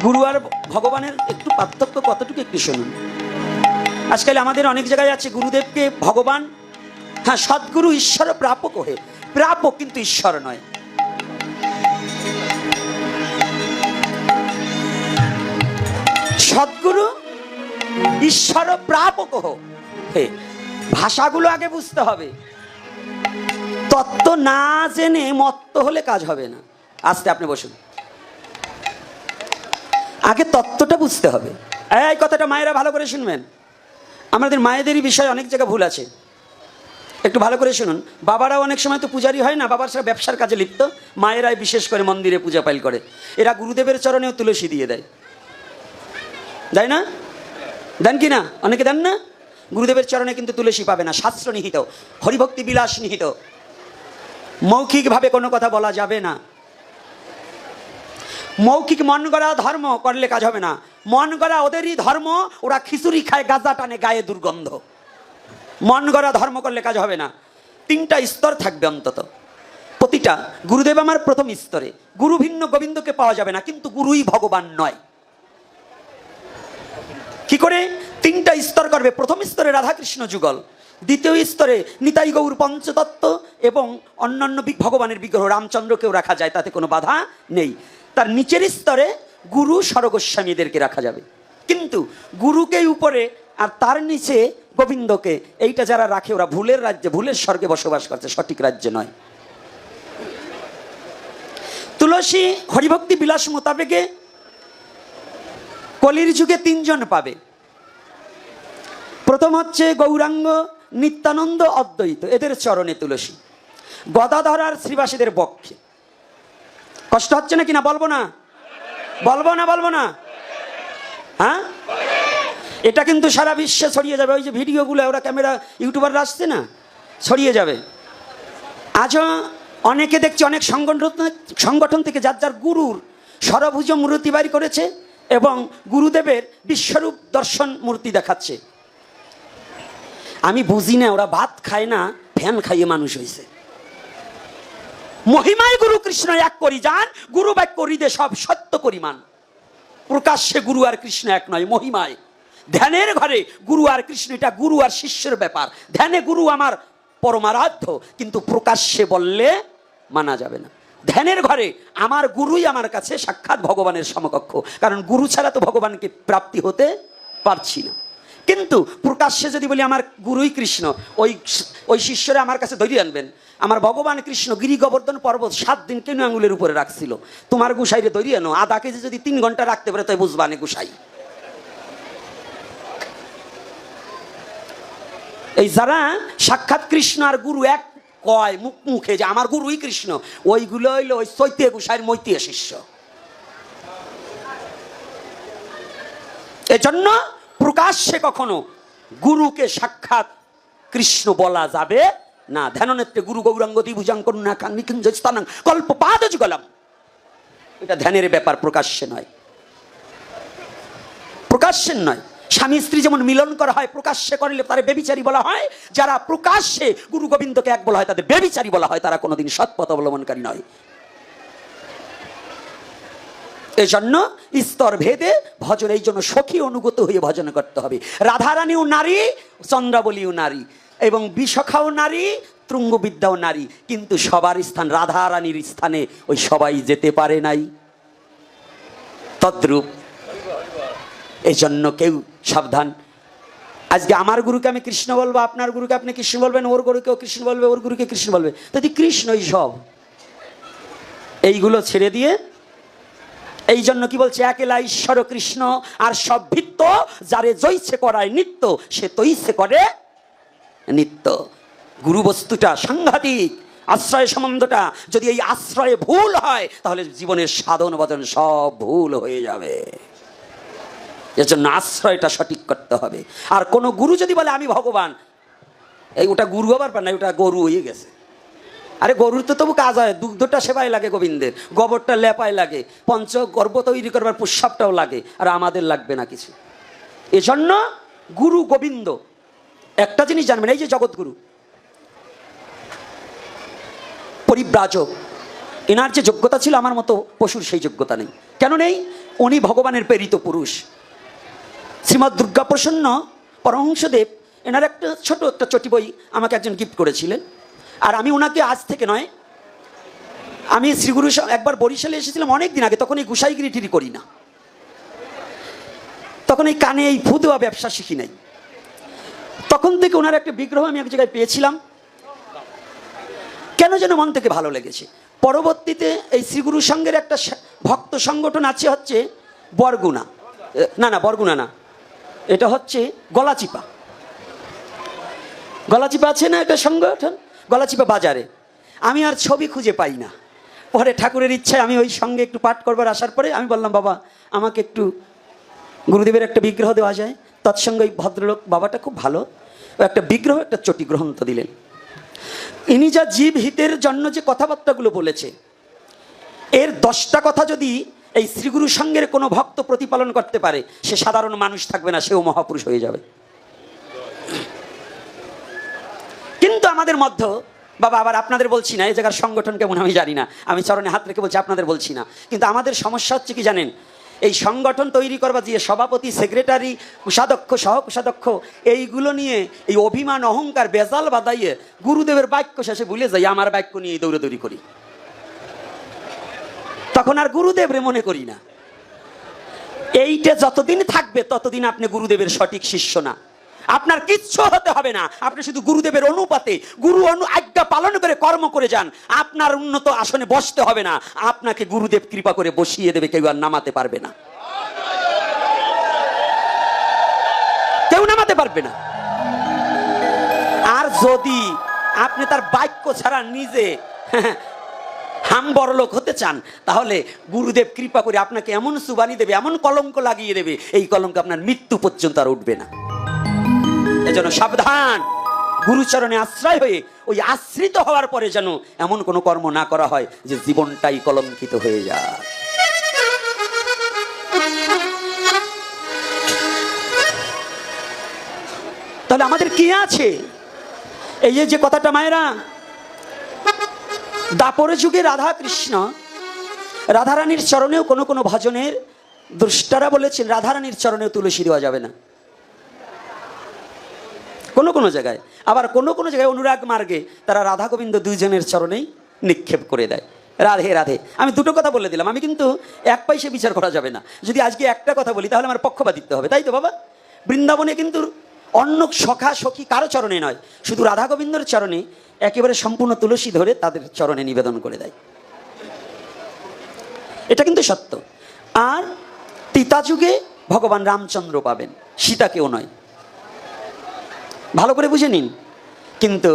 গুরু আর ভগবানের একটু পার্থক্য কতটুকু একটু শুনুন। আজকাল আমাদের অনেক জায়গায় আছে গুরুদেবকে ভগবান, হ্যাঁ সদ্গুরু ঈশ্বর প্রাপক হয়ে, প্রাপক কিন্তু ঈশ্বর নয়। সদ্গুরু ঈশ্বর প্রাপক হে, ভাষাগুলো আগে বুঝতে হবে। তত্ত্ব না জেনে মত্ত হলে কাজ হবে না। আস্তে আপনি বসুন, আগে তত্ত্বটা বুঝতে হবে। এই কথাটা মায়েরা ভালো করে শুনবেন। আমাদের মায়েদেরই বিষয়ে অনেক জায়গায় ভুল আছে, একটু ভালো করে শুনুন। বাবারাও অনেক সময় তো পূজারি হয় না, বাবার সাথে ব্যবসার কাজে লিপ্ত। মায়েরাই বিশেষ করে মন্দিরে পূজা পাইল করে, এরা গুরুদেবের চরণেও তুলসী দিয়ে দেয়, দেয় না? দেন কি না? অনেকে দেন না? গুরুদেবের চরণে কিন্তু তুলসী পাবে না, শাস্ত্র নিহিত, হরিভক্তি বিলাস নিহিত, মৌখিকভাবে কোনো কথা বলা যাবে না। মৌখিক মন গড়া ধর্ম করলে কাজ হবে না। মন গড়া ওদেরই ধর্ম, ওরা খিচুড়ি খায়, গাঁজা টানে, গায়ে দুর্গন্ধ। মন গড়া ধর্ম করলে কাজ হবে না। তিনটা স্তর থাকবে অন্তত প্রতিটা। গুরুদেব আমার প্রথম স্তরে, গুরু ভিন্ন গোবিন্দকে পাওয়া যাবে না, কিন্তু গুরুই ভগবান নয়। কি করে? তিনটা স্তর করবে। প্রথম স্তরে রাধাকৃষ্ণ যুগল, দ্বিতীয় স্তরে নিতাই গৌর পঞ্চতত্ত্ব এবং অন্যান্য ভগবানের বিগ্রহ, রামচন্দ্রকেও রাখা যায়, তাতে কোনো বাধা নেই। তার নিচের স্তরে গুরু সরগোস্বামীদেরকে রাখা যাবে, কিন্তু গুরুকে উপরে আর তার নিচে গোবিন্দকে, এইটা যারা রাখে ওরা ভুলের রাজ্যে, ভুলের স্বর্গে বসবাস করছে, সঠিক রাজ্যে নয়। তুলসী হরিভক্তি বিলাস মোতাবেকে কলির যুগে তিনজন পাবে। প্রথম হচ্ছে গৌরাঙ্গ, নিত্যানন্দ, অদ্বৈত, এদের চরণে তুলসী। গদাধর আর শ্রীবাসীদের বক্ষে। কষ্ট হচ্ছে না কিনা বলবো না? বলবো না? বলবো না? হ্যাঁ, এটা কিন্তু সারা বিশ্বে ছড়িয়ে যাবে। ওই যে ভিডিওগুলো ওরা ক্যামেরা ইউটিউবাররা আসছে না, ছড়িয়ে যাবে। আজও অনেকে দেখছি অনেক সংগঠন থেকে যার যার গুরুর সরভুজ মূর্তি বাড়ি করেছে এবং গুরুদেবের বিশ্বরূপ দর্শন মূর্তি দেখাচ্ছে। আমি বুঝি না, ওরা ভাত খায় না, ফ্যান খাইয়ে মানুষ হয়েছে। মহিমায় গুরু কৃষ্ণ এক করি যান, গুরু বাক্য হৃদে সব সত্য পরিমাণ। প্রকাশ্যে গুরু আর কৃষ্ণ এক নয়, মহিমায়। ধ্যানের ঘরে গুরু আর কৃষ্ণ, এটা গুরু আর শিষ্যের ব্যাপার। ধ্যানে গুরু আমার পরমারাধ্য, কিন্তু প্রকাশ্যে বললে মানা যাবে না। ধ্যানের ঘরে আমার গুরুই আমার কাছে সাক্ষাৎ ভগবানের সমকক্ষ, কারণ গুরু ছাড়া তো ভগবানকে প্রাপ্তি হতে পারছি না। কিন্তু প্রকাশ্যে যদি বলি আমার গুরুই কৃষ্ণ, ওই শিষ্যরা আমার কাছে ধরিয়ে আনবেন। আমার ভগবান কৃষ্ণ গিরি গোবর্ধন পর্বত 7 দিন কেন আঙুলের উপরে রাখছিল, তোমার গুসাইরে ধরিয়ে আনো। আধা কেজি যদি 3 ঘন্টা রাখতে পারে তাই বুঝবানে গুসাই। এই যারা সাক্ষাৎ কৃষ্ণ আর গুরু এক কয় মুখ মুখে যে আমার গুরুই কৃষ্ণ, ওইগুলো হইলো ওই চৈতে গুসাইয়ের মৈতীয় শিষ্য। এজন্য প্রকাশ্যে কখনো গুরুকে সাক্ষাৎ কৃষ্ণ বলা যাবে না। ধ্যাননেত্রে গুরু গৌরাঙ্গ দ্বিভুজাং করুণাকাং নিকুঞ্জ স্থানাং কল্পপাদ যুগলম, এটা ধ্যানের ব্যাপার, প্রকাশ্যে নয়। প্রকাশ্যে নয়। স্বামী স্ত্রী যেমন মিলন করা হয়, প্রকাশ্যে করলে তারা বেবিচারী বলা হয়। যারা প্রকাশ্যে গুরু গোবিন্দকে এক বলা হয় তাদের বেবিচারী বলা হয়, তারা কোনোদিন সৎপথ অবলম্বনকারী নয়। এই জন্য স্তর ভেদে ভজন, এই জন্য সখী অনুগত হয়ে ভজন করতে হবে। রাধারানীও নারী, চন্দ্রাবলীও নারী, এবং বিশখাও নারী, তুঙ্গবিদ্যাও নারী, কিন্তু সবার স্থান রাধারানীর স্থানে ওই সবাই যেতে পারে নাই। তদ্রূপ এই জন্য কেউ সাবধান। আজকে আমার গুরুকে আমি কৃষ্ণ বলবো, আপনার গুরুকে আপনি কৃষ্ণ বলবেন, ওর গুরুকেও কৃষ্ণ বলবে, ওর গুরুকে কৃষ্ণ বলবে, যদি কৃষ্ণই সব। এইগুলো ছেড়ে দিয়ে, এই জন্য কি বলছে, একেলা ঈশ্বর কৃষ্ণ আর সব ভিত্ত, যারে জৈছে করায় নিত্য, সে তৈছে করে নিত্য। গুরু বস্তুটা সাংঘাতিক, আশ্রয় সম্বন্ধটা যদি এই আশ্রয়ে ভুল হয় তাহলে জীবনের সাধন ভজন সব ভুল হয়ে যাবে। এর জন্য আশ্রয়টা সঠিক করতে হবে। আর কোনো গুরু যদি বলে আমি ভগবান, এই ওটা গুরু হবার পার না, ওটা গরু হয়ে গেছে। আরে গরুর তো তবু কাজ হয়, দুগ্ধটা সেবাই লাগে গোবিন্দের, গোবরটা লেপায় লাগে, পঞ্চগর্ভ তৈরি করবার পুষ্পাপটাও লাগে, আর আমাদের লাগবে না কিছু। এজন্য গুরু গোবিন্দ একটা জিনিস জানবেন, এই যে জগৎগুরু পরিব্রাজক, এনার যে যোগ্যতা ছিল আমার মতো পশুর সেই যোগ্যতা নেই। কেন নেই? উনি ভগবানের প্রেরিত পুরুষ। শ্রীমৎ দুর্গাপ্রসন্ন পরমহংসদেব এনার একটা ছোট একটা চটি বই আমাকে একজন গিফট করেছিলেন। আর আমি ওনাকে আজ থেকে নয়, আমি শ্রীগুরু একবার বরিশালে এসেছিলাম অনেক দিন আগে, তখন এই গুসাইগিরি টিরি করি না, তখন এই কানে এই ফু দেওয়া ব্যবসা শিখি নাই। তখন থেকে ওনার একটা বিগ্রহ আমি এক জায়গায় পেয়েছিলাম, কেন যেন মন থেকে ভালো লেগেছে। পরবর্তীতে এই শ্রীগুরু সংঘের একটা ভক্ত সংগঠন আছে, হচ্ছে বরগুনা, না বরগুনা না, এটা হচ্ছে গলাচিপা আছে না একটা সংগঠন, গলাচিপা বাজারে। আমি আর ছবি খুঁজে পাই না। পরে ঠাকুরের ইচ্ছায় আমি ওই সঙ্গে একটু পাঠ করবার আসার পরে আমি বললাম, বাবা আমাকে একটু গুরুদেবের একটা বিগ্রহ দেওয়া যায়? তৎসঙ্গে ওই ভদ্রলোক বাবাটা খুব ভালো, ও একটা বিগ্রহ একটা চটি গ্রন্থ দিলেন। ইনি যা জীব হিতের জন্য যে কথাবার্তাগুলো বলেছে, এর 10টা কথা যদি এই শ্রীগুরু সংঘের কোনো ভক্ত প্রতিপালন করতে পারে, সে সাধারণ মানুষ থাকবে না, সেও মহাপুরুষ হয়ে যাবে। কিন্তু আমাদের মধ্যে, বাবা আবার আপনাদের বলছি না, এই জায়গার সংগঠন কেমন আমি জানি না, আমি চরণে হাত রেখে বলছি আপনাদের বলছি না, কিন্তু আমাদের সমস্যা হচ্ছে কি জানেন, এই সংগঠন তৈরি করবা দিয়ে সভাপতি, সেক্রেটারি, কোষাধ্যক্ষ, সহকোষাধ্যক্ষ, এইগুলো নিয়ে এই অভিমান অহংকার বেজাল বাদাইয়ে গুরুদেবের বাক্য শেষে ভুলে যাই, আমার বাক্য নিয়ে দৌড়াদৌড়ি করি, তখন আর গুরুদেবরে মনে করি না। এইটা যতদিন থাকবে ততদিন আপনি গুরুদেবের সঠিক শিষ্য না। আপনার কিচ্ছু হতে হবে না, আপনি শুধু গুরুদেবের অনুপাতে আজ্ঞা পালন করে কর্ম করে যান। আপনার উন্নত আসনে বসতে হবে না, আপনাকে গুরুদেব কৃপা করে বসিয়ে দেবে, কেউ আর নামাতে পারবে না, কেউ নামাতে পারবে না। আর যদি আপনি তার বাক্য ছাড়া নিজে হাম বড়লোক হতে চান, তাহলে গুরুদেব কৃপা করে আপনাকে এমন সুবানি দেবে, এমন কলঙ্ক লাগিয়ে দেবে, এই কলঙ্ক আপনার মৃত্যু পর্যন্ত আর উঠবে না। এজন্য সাবধান, গুরুচরণে আশ্রয় হয়ে ওই আশ্রিত হওয়ার পরে যেন এমন কোনো কর্ম না করা হয় যে জীবনটাই কলঙ্কিত হয়ে যায়। তাহলে আমাদের কি আছে? এই যে কথাটা মায়েরা, দাপর যুগে রাধা কৃষ্ণ, রাধারানীর চরণেও কোনো কোনো ভজনের দ্রষ্টারা বলেছেন রাধারানীর চরণেও তুলসী দেওয়া যাবে না, কোনো কোনো জায়গায়। আবার কোনো কোনো জায়গায় অনুরাগ মার্গে তারা রাধা গোবিন্দ দুইজনের চরণেই নিক্ষেপ করে দেয়, রাধে রাধে। আমি দুটো কথা বলে দিলাম, আমি কিন্তু এক পয়সা বিচার করা যাবে না। যদি আজকে একটা কথা বলি তাহলে আমার পক্ষপাতিত্ব হবে, তাই তো বাবা? বৃন্দাবনে কিন্তু অন্য সখা সখী কারো চরণে নয়, শুধু রাধা গোবিন্দর চরণে একেবারে সম্পূর্ণ তুলসী ধরে তাদের চরণে নিবেদন করে দেয়, এটা কিন্তু সত্য। আর ত্রেতা যুগে ভগবান রামচন্দ্র পাবেন, সীতা কেউ নয়, ভালো করে বুঝে নিন। কিন্তু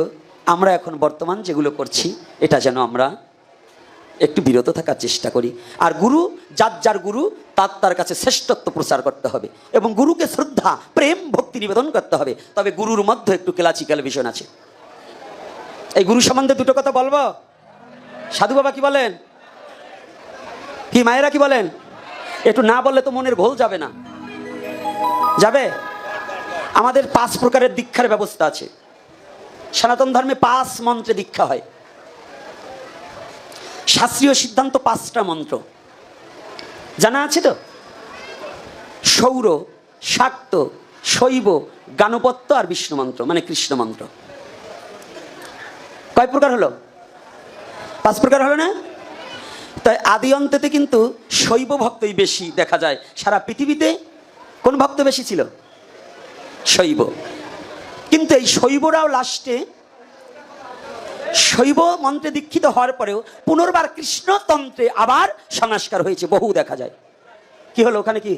আমরা এখন বর্তমান যেগুলো করছি, এটা যেন আমরা একটু বিরত থাকার চেষ্টা করি। আর গুরু, যার গুরু তার কাছে শ্রেষ্ঠত্ব প্রচার করতে হবে এবং গুরুকে শ্রদ্ধা, প্রেম, ভক্তি নিবেদন করতে হবে। তবে গুরুর মধ্যে একটু ক্লাসিক্যাল ভিশন আছে। এই গুরু সম্বন্ধে দুটো কথা বলবো। সাধু বাবা কি বলেন, কি মায়েরা কি বলেন? একটু না বললে তো মনের ঘোল যাবে না, যাবে? আমাদের 5 প্রকারের দীক্ষার ব্যবস্থা আছে। সনাতন ধর্মে 5 মন্ত্রে দীক্ষা হয়। শাস্ত্রীয় সিদ্ধান্ত 5টা মন্ত্র জানা আছে তো? সৌর, শাক্ত, শৈব, গানপত্য আর বিষ্ণু মন্ত্র, মানে কৃষ্ণ মন্ত্র। কয় প্রকার হলো? 5 প্রকার হলো না? তাই আদি অন্তেতে কিন্তু শৈব ভক্তই বেশি দেখা যায়। সারা পৃথিবীতে কোন ভক্ত বেশি ছিল? শৈব। কিন্তু এই শৈবরাও লাস্টে শৈব মন্ত্রে দীক্ষিত হওয়ার পরেও পুনর্বার কৃষ্ণতন্ত্রে আবার সংস্কার হয়েছে, বহু দেখা যায়। কি হলো ওখানে? কি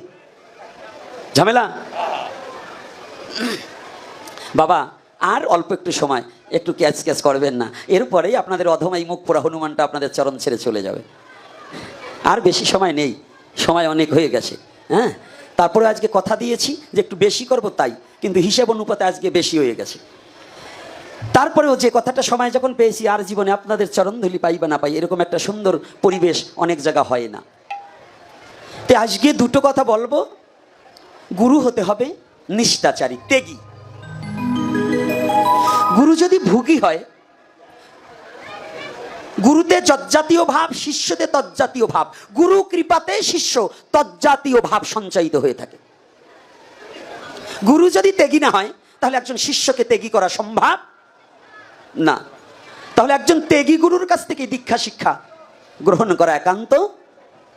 ঝামেলা? বাবা আর অল্প একটু সময়, একটু ক্যাচ করবেন না, এরপরেই আপনাদের অধমাই মুখ পোড়া হনুমানটা আপনাদের চরণ ছেড়ে চলে যাবে। আর বেশি সময় নেই, সময় অনেক হয়ে গেছে। হ্যাঁ, তারপরে আজকে কথা দিয়েছি যে একটু বেশি করব, তাই কিন্তু হিসেব অনুপাতে আজকে বেশি হয়ে গেছে। তারপরেও যে কথাটা সময় যখন পেয়েছি, আর জীবনে আপনাদের চরণধুলি পাই বা না পাই, এরকম একটা সুন্দর পরিবেশ অনেক জায়গা হয় না। তো আজকে দুটো কথা বলবো। গুরু হতে হবে নিষ্ঠাচারী, ত্যাগী। গুরু যদি ভোগী হয়, গুরুতে যজ্জাতীয় ভাব, শিষ্যতে তজ্জাতীয় ভাব। গুরু কৃপাতে শিষ্য তজ্জাতীয় ভাব সঞ্চারিত হয়ে থাকে। গুরু যদি ত্যাগী না হয় তাহলে একজন শিষ্যকে ত্যাগী করা সম্ভব না। তাহলে একজন ত্যাগী গুরুর কাছ থেকে দীক্ষা শিক্ষা গ্রহণ করা একান্ত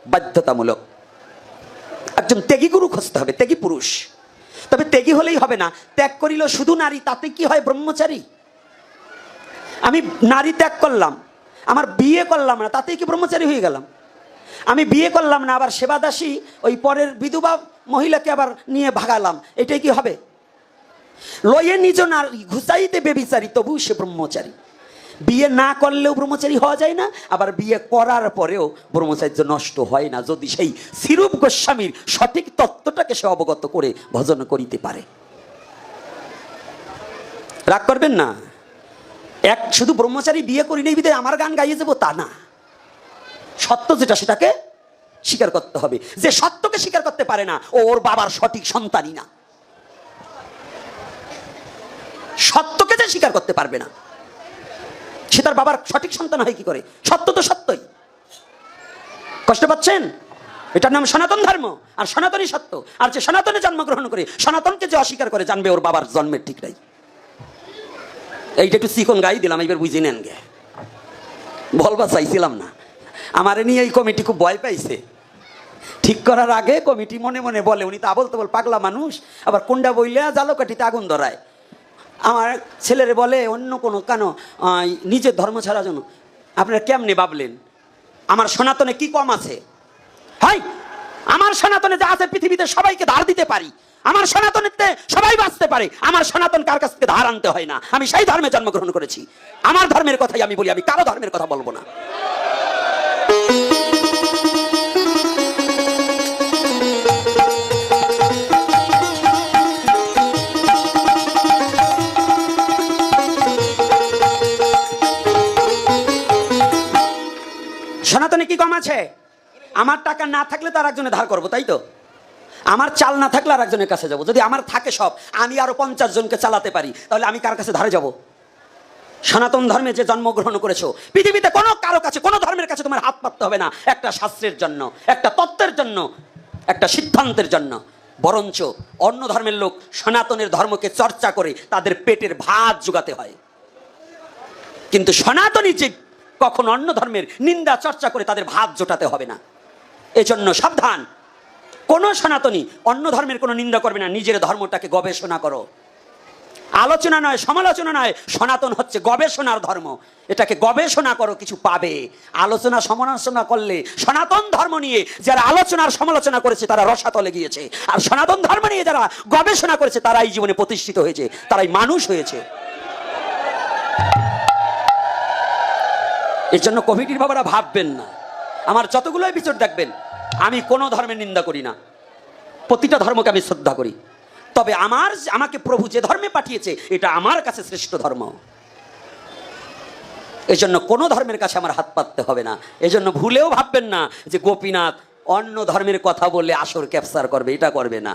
বাধ্যতামূলক। একজন ত্যাগী গুরু খুঁজতে হবে, ত্যাগী পুরুষ। তবে ত্যাগী হলেই হবে না, ত্যাগ করিল শুধু নারী, তাতে কি হয়? ব্রহ্মচারী। আমি নারী ত্যাগ করলাম, আমার বিয়ে করলাম না, তাতেই কি ব্রহ্মচারী হয়ে গেলাম? আমি বিয়ে করলাম না, আবার সেবাদাসী ওই পরের বিধবা মহিলাকে আবার নিয়ে ভাগালাম, এটাই কি হবে? লয়ে নিজ নারী ঘুষাইতে বেবিচারী, তবু সে ব্রহ্মচারী। বিয়ে না করলেও ব্রহ্মচারী হওয়া যায় না, আবার বিয়ে করার পরেও ব্রহ্মচার্য নষ্ট হয় না, যদি সেই শ্রীরূপ গোস্বামীর সঠিক তত্ত্বটাকে সে অবগত করে ভজন করিতে পারে। রাগ করবেন না। এক শুধু ব্রহ্মচারী বিয়ে করি নেই বিধায় আমার গান গাইয়ে যাবো তা না। সত্য যেটা সেটাকে স্বীকার করতে হবে। যে সত্যকে স্বীকার করতে পারে না, ও ওর বাবার সঠিক সন্তানই না। সত্যকে যে স্বীকার করতে পারবে না, সে তার বাবার সঠিক সন্তান হয় কি করে? সত্য তো সত্যই। কষ্ট পাচ্ছেন? এটার নাম সনাতন ধর্ম, আর সনাতনই সত্য। আর যে সনাতনে জন্মগ্রহণ করে সনাতনকে যে অস্বীকার করে, জানবে ওর বাবার জন্মের ঠিক নাই। এইটা একটু চিকন গাই দিলাম, এবার বুঝে নেন গে। বলবা চাইছিলাম না। আমার নিয়ে এই কমিটি খুব ভয় পাইছে। ঠিক করার আগে কমিটি মনে মনে বলে, উনি তো আবল তাবল পাগলা মানুষ, আবার কোন্ডা বইলা জালকাঠিতে আগুন ধরায়। আমার ছেলেরে বলে অন্য কোনো কেন নিজের ধর্ম ছাড়া জন্য। আপনারা কেমনে ভাবলেন? আমার সনাতনে কি কম আছে? হাই, আমার সনাতনে যা আছে পৃথিবীতে সবাইকে ধার দিতে পারি। আমার সনাতনেতে সবাই বাঁচতে পারে। আমার সনাতন কার কাছ থেকে ধার আনতে হয় না। আমি সেই ধর্মে জন্মগ্রহণ করেছি। আমার ধর্মের কথাই আমি বলি, আমি কারো ধর্মের কথা বলবো না। সনাতনে কি কম আছে? আমার টাকা না থাকলে তো আর একজনে ধার করবো, তাই তো? আমার চাল না থাকলে আর একজনের কাছে যাবো। যদি আমার থাকে সব, আমি আরো 50 জনকে চালাতে পারি, তাহলে আমি কার কাছে ধারে যাব? সনাতন ধর্মে যে জন্মগ্রহণ করেছো, পৃথিবীতে কোনো কারো কাছে, কোনো ধর্মের কাছে তোমার হাত পাততে হবে না একটা শাস্ত্রের জন্য, একটা তত্ত্বের জন্য, একটা সিদ্ধান্তের জন্য। বরঞ্চ অন্য ধর্মের লোক সনাতনের ধর্মকে চর্চা করে তাদের পেটের ভাত জোগাতে হয়। কিন্তু সনাতনী যে কখন অন্য ধর্মের নিন্দা চর্চা করে তাদের ভাত জোটাতে হবে না। এজন্য সাবধান। কোন সনাতনী অন্য ধর্মের কোনো নিন্দা করবে না। নিজের ধর্মটাকে গবেষণা করো। আলোচনা নয়, সমালোচনা নয়। সনাতন হচ্ছে গবেষণার ধর্ম। এটাকে গবেষণা করো, কিছু পাবে। আলোচনা সমালোচনা করলে, সনাতন ধর্ম নিয়ে যারা আলোচনার সমালোচনা করেছে তারা রসাতলে গিয়েছে, আর সনাতন ধর্ম নিয়ে যারা গবেষণা করেছে তারাই জীবনে প্রতিষ্ঠিত হয়েছে, তারাই মানুষ হয়েছে। এর জন্য কমিটির বাবারা ভাববেন না। আমার যতগুলো এপিসোড দেখবেন, আমি কোনো ধর্মের নিন্দা করি না। প্রতিটা ধর্মকে আমি শ্রদ্ধা করি। তবে আমাকে প্রভু যে ধর্মে পাঠিয়েছে এটা আমার কাছে শ্রেষ্ঠ ধর্ম। এই জন্য কোনো ধর্মের কাছে আমার হাত পাততে হবে না। এই জন্য ভুলেও ভাববেন না যে গোপীনাথ অন্য ধর্মের কথা বললে আসর ক্যাপচার করবে, এটা করবে না।